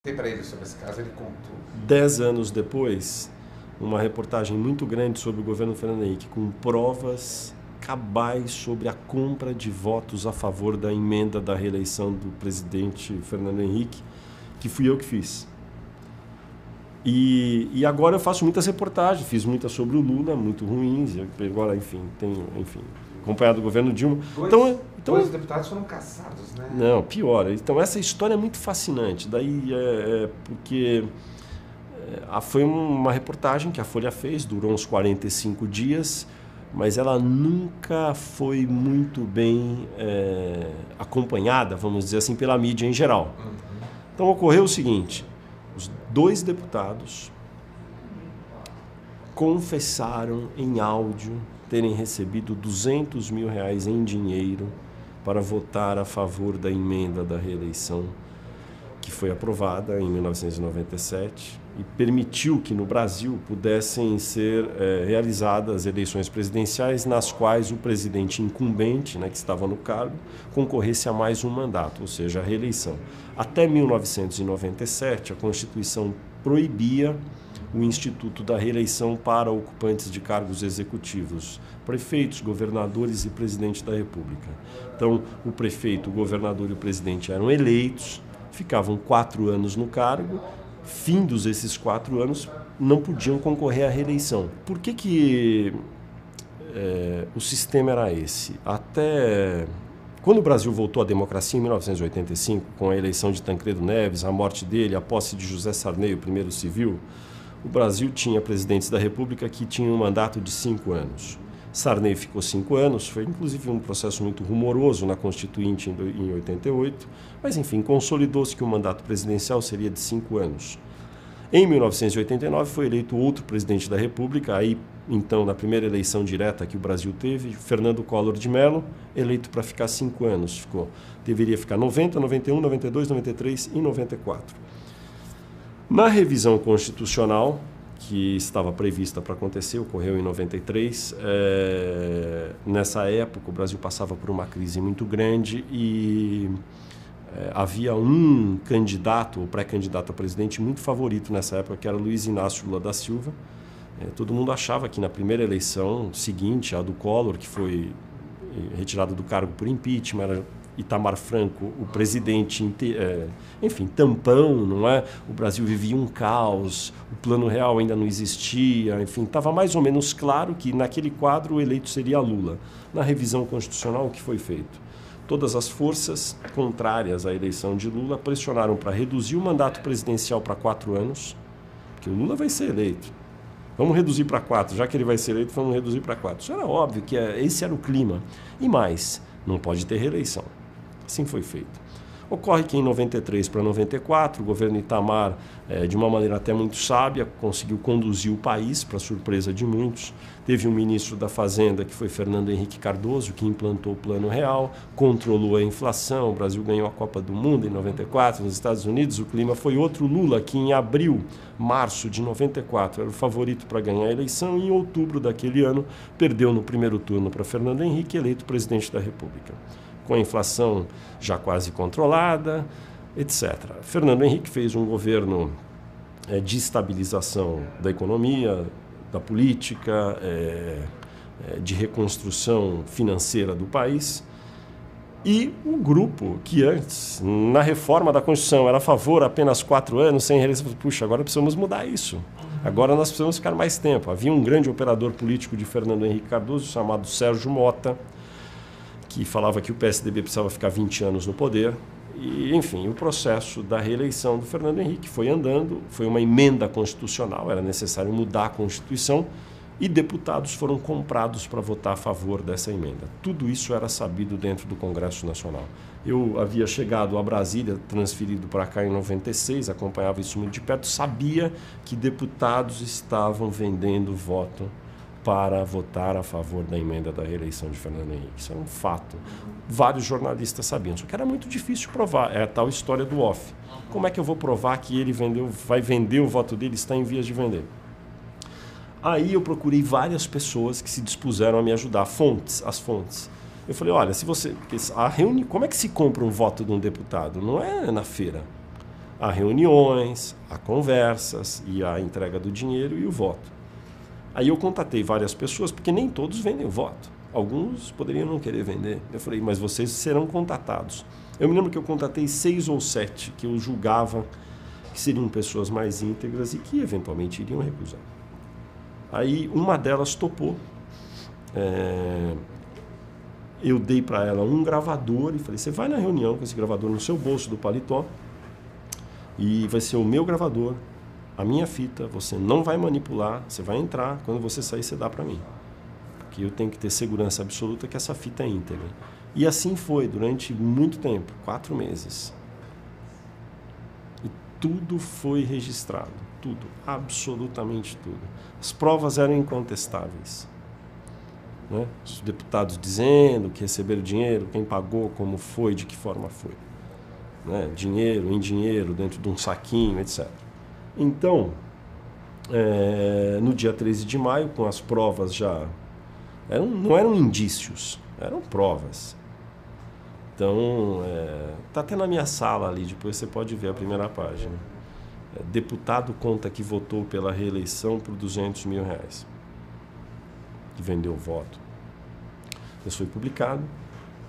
Tem para ele sobre esse caso, ele contou. 10 anos depois, uma reportagem muito grande sobre o governo Fernando Henrique, com provas cabais sobre a compra de votos a favor da emenda da reeleição do presidente Fernando Henrique, que fui eu que fiz. E agora eu faço muitas reportagens, fiz muitas sobre o Lula, muito ruins, agora, enfim, tenho, acompanhado o governo Dilma. Dois deputados foram caçados, né? Não, pior. Então essa história é muito fascinante. Daí porque foi uma reportagem que a Folha fez, durou uns 45 dias, mas ela nunca foi muito bem acompanhada, vamos dizer assim, pela mídia em geral. Então ocorreu o seguinte: os dois deputados confessaram em áudio terem recebido R$200 mil em dinheiro para votar a favor da emenda da reeleição que foi aprovada em 1997 e permitiu que no Brasil pudessem ser realizadas eleições presidenciais nas quais o presidente incumbente, que estava no cargo, concorresse a mais um mandato, ou seja, a reeleição. Até 1997, a Constituição proibia o instituto da reeleição para ocupantes de cargos executivos, prefeitos, governadores e presidente da República. Então, o prefeito, o governador e o presidente eram eleitos, ficavam 4 anos no cargo, findos esses 4 anos, não podiam concorrer à reeleição. Por que o sistema era esse? Até quando o Brasil voltou à democracia em 1985, com a eleição de Tancredo Neves, a morte dele, a posse de José Sarney, o primeiro civil, o Brasil tinha presidentes da República que tinham um mandato de 5 anos. Sarney ficou 5 anos, foi inclusive um processo muito rumoroso na Constituinte em 88, mas enfim, consolidou-se que o mandato presidencial seria de 5 anos. Em 1989 foi eleito outro presidente da República, aí então na primeira eleição direta que o Brasil teve, Fernando Collor de Mello, eleito para ficar 5 anos. Deveria ficar 90, 91, 92, 93 e 94. Na revisão constitucional, que estava prevista para acontecer, ocorreu em 93, nessa época o Brasil passava por uma crise muito grande e havia um candidato, ou pré-candidato a presidente, muito favorito nessa época, que era Luiz Inácio Lula da Silva. Todo mundo achava que na primeira eleição seguinte, a do Collor, que foi retirado do cargo por impeachment, era Itamar Franco, o presidente, enfim, tampão, não é? O Brasil vivia um caos, o plano real ainda não existia, enfim, estava mais ou menos claro que naquele quadro o eleito seria Lula. Na revisão constitucional, o que foi feito? Todas as forças contrárias à eleição de Lula pressionaram para reduzir o mandato presidencial para 4 anos, porque o Lula vai ser eleito. Vamos reduzir para 4, já que ele vai ser eleito, vamos reduzir para 4. Isso era óbvio que esse era o clima. E mais, não pode ter reeleição. Assim foi feito. Ocorre que em 93 para 94, o governo Itamar, de uma maneira até muito sábia, conseguiu conduzir o país, para surpresa de muitos. Teve um ministro da Fazenda, que foi Fernando Henrique Cardoso, que implantou o Plano Real, controlou a inflação, o Brasil ganhou a Copa do Mundo em 94, nos Estados Unidos o clima foi outro. Lula, que em abril, março de 94, era o favorito para ganhar a eleição, e em outubro daquele ano perdeu no primeiro turno para Fernando Henrique, eleito presidente da República, com a inflação já quase controlada, etc. Fernando Henrique fez um governo de estabilização da economia, da política, de reconstrução financeira do país. E o grupo que antes, na reforma da Constituição, era a favor apenas 4 anos, sem reeleição, puxa, agora precisamos mudar isso. Agora nós precisamos ficar mais tempo. Havia um grande operador político de Fernando Henrique Cardoso, chamado Sérgio Mota, que falava que o PSDB precisava ficar 20 anos no poder. E, enfim, o processo da reeleição do Fernando Henrique foi andando, foi uma emenda constitucional, era necessário mudar a Constituição, e deputados foram comprados para votar a favor dessa emenda. Tudo isso era sabido dentro do Congresso Nacional. Eu havia chegado a Brasília, transferido para cá em 96, acompanhava isso muito de perto, sabia que deputados estavam vendendo voto para votar a favor da emenda da reeleição de Fernando Henrique. Isso era um fato. Vários jornalistas sabiam, só que era muito difícil provar. É a tal história do off. Como é que eu vou provar que ele vai vender o voto dele, está em vias de vender? Aí eu procurei várias pessoas que se dispuseram a me ajudar, as fontes. Eu falei, olha, se você... como é que se compra um voto de um deputado? Não é na feira. Há reuniões, há conversas e a entrega do dinheiro e o voto. Aí eu contatei várias pessoas, porque nem todos vendem o voto. Alguns poderiam não querer vender. Eu falei, mas vocês serão contatados. Eu me lembro que eu contatei 6 ou 7 que eu julgava que seriam pessoas mais íntegras e que eventualmente iriam recusar. Aí uma delas topou. Eu dei para ela um gravador e falei, você vai na reunião com esse gravador no seu bolso do paletó e vai ser o meu gravador, a minha fita, você não vai manipular, você vai entrar, quando você sair você dá para mim. Porque eu tenho que ter segurança absoluta que essa fita é íntegra. E assim foi durante muito tempo, 4 meses. E tudo foi registrado, tudo, absolutamente tudo. As provas eram incontestáveis. Né? Os deputados dizendo que receberam dinheiro, quem pagou, como foi, de que forma foi. Né? Dinheiro, em dinheiro, dentro de um saquinho, etc. Então, no dia 13 de maio, com as provas já... não eram indícios, eram provas. Então, está até na minha sala ali, depois você pode ver a primeira página. Deputado conta que votou pela reeleição por R$200 mil. Que vendeu o voto. Isso foi publicado.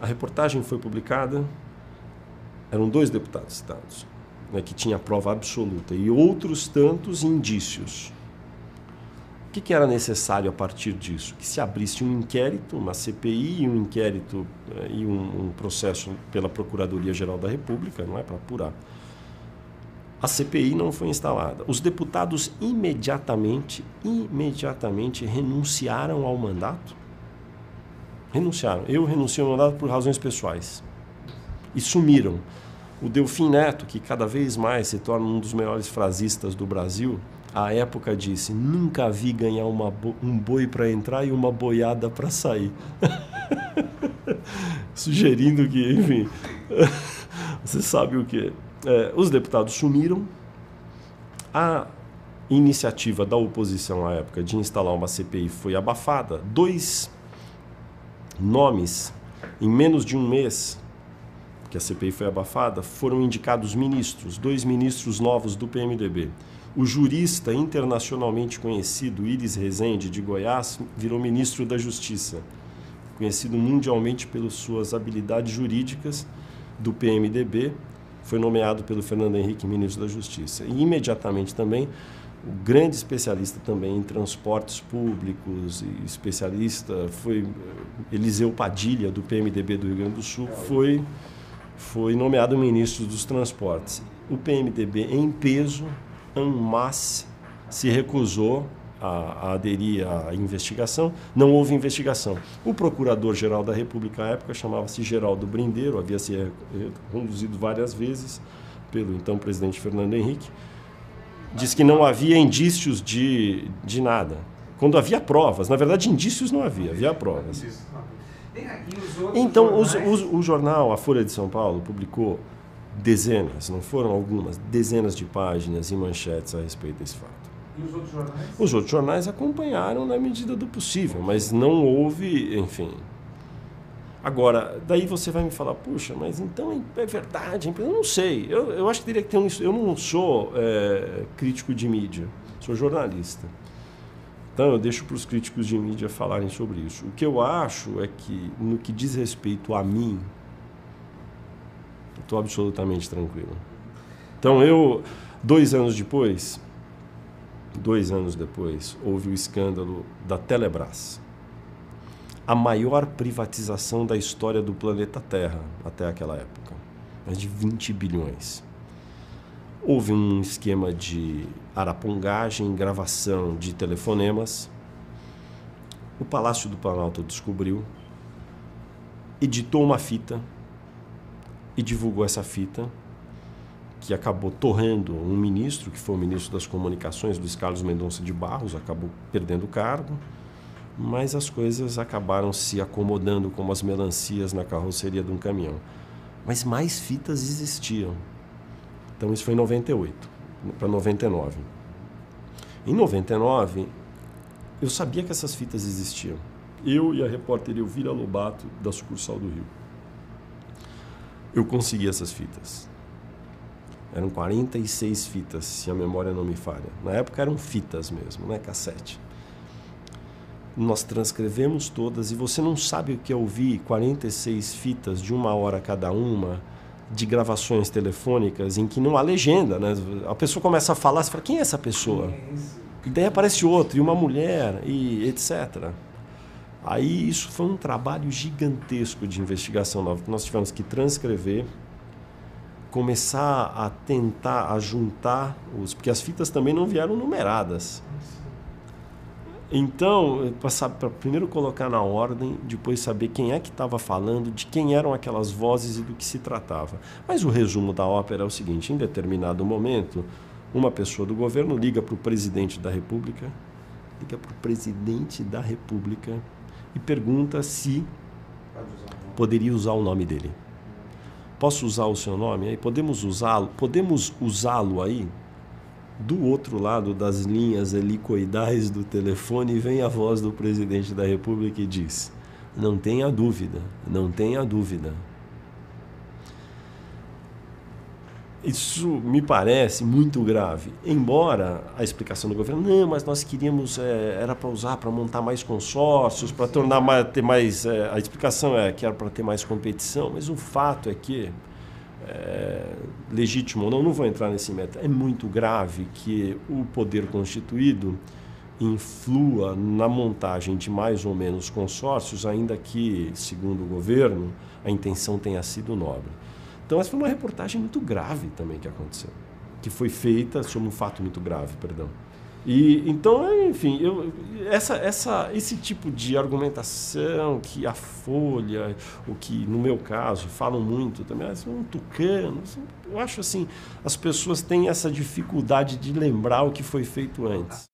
A reportagem foi publicada. Eram 2 deputados citados, né, que tinha prova absoluta e outros tantos indícios. O que era necessário a partir disso? Que se abrisse um inquérito, uma CPI, um inquérito e um processo pela Procuradoria-Geral da República, não é para apurar. A CPI não foi instalada. Os deputados imediatamente renunciaram ao mandato. Renunciaram. Eu renunciei ao mandato por razões pessoais. E sumiram. O Delfim Neto, que cada vez mais se torna um dos melhores frasistas do Brasil, à época disse, nunca vi ganhar um boi para entrar e uma boiada para sair. Sugerindo que, enfim, você sabe o que os deputados sumiram. A iniciativa da oposição à época de instalar uma CPI foi abafada. 2 nomes, em menos de um mês que a CPI foi abafada, foram indicados ministros, 2 ministros novos do PMDB. O jurista internacionalmente conhecido Iris Rezende, de Goiás, virou ministro da Justiça, conhecido mundialmente pelas suas habilidades jurídicas do PMDB, foi nomeado pelo Fernando Henrique ministro da Justiça. E imediatamente também, o grande especialista também em transportes públicos, e especialista, foi Eliseu Padilha, do PMDB do Rio Grande do Sul, foi nomeado ministro dos transportes. O PMDB, em peso, en masse, se recusou a aderir à investigação. Não houve investigação. O procurador-geral da República à época chamava-se Geraldo Brindeiro, havia sido conduzido várias vezes pelo então presidente Fernando Henrique, disse que não havia indícios de nada. Quando havia provas, na verdade indícios não havia provas. Então o jornal, a Folha de São Paulo, publicou dezenas, não foram algumas, dezenas de páginas e manchetes a respeito desse fato. E os outros jornais? Os outros jornais acompanharam na medida do possível, mas não houve, enfim. Agora, daí você vai me falar, puxa, mas então é verdade, eu não sei, eu acho que teria que ter eu não sou crítico de mídia, sou jornalista. Então eu deixo para os críticos de mídia falarem sobre isso. O que eu acho é que, no que diz respeito a mim, eu estou absolutamente tranquilo. Então 2 anos depois, houve o escândalo da Telebrás. A maior privatização da história do planeta Terra até aquela época. Mais de 20 bilhões. Houve um esquema de arapongagem, gravação de telefonemas. O Palácio do Planalto descobriu, editou uma fita e divulgou essa fita, que acabou torrando um ministro, que foi o ministro das Comunicações, Luiz Carlos Mendonça de Barros, acabou perdendo o cargo, mas as coisas acabaram se acomodando como as melancias na carroceria de um caminhão. Mas mais fitas existiam. Então isso foi em 98 para 99. Em 99, eu sabia que essas fitas existiam. Eu e a repórter Elvira Lobato, da sucursal do Rio. Eu consegui essas fitas. Eram 46 fitas, se a memória não me falha. Na época eram fitas mesmo, não é cassete. Nós transcrevemos todas e você não sabe o que é ouvir 46 fitas de 1 hora cada uma, de gravações telefônicas em que não há legenda, né? A pessoa começa a falar, você fala, quem é essa pessoa? E daí aparece outro, e uma mulher, e etc. Aí isso foi um trabalho gigantesco de investigação nova, que nós tivemos que transcrever, começar a tentar, a juntar, porque as fitas também não vieram numeradas. Então, para primeiro colocar na ordem, depois saber quem é que estava falando, de quem eram aquelas vozes e do que se tratava. Mas o resumo da ópera é o seguinte, em determinado momento, uma pessoa do governo liga para o presidente da República, e pergunta se poderia usar o nome dele. Posso usar o seu nome aí? Podemos usá-lo aí? Do outro lado das linhas helicoidais do telefone vem a voz do presidente da República e diz, não tenha dúvida, não tenha dúvida. Isso me parece muito grave, embora a explicação do governo, não, mas nós queríamos, era para usar, para montar mais consórcios, para tornar ter mais, a explicação é que era para ter mais competição, mas o fato é que, legítimo ou não vou entrar nesse método, é muito grave que o poder constituído influa na montagem de mais ou menos consórcios, ainda que, segundo o governo, a intenção tenha sido nobre. Então essa foi uma reportagem muito grave também que aconteceu, que foi feita sobre um fato muito grave, perdão. E então, enfim, esse tipo de argumentação que a Folha, o que no meu caso falam muito também, um tucano, eu acho assim, as pessoas têm essa dificuldade de lembrar o que foi feito antes.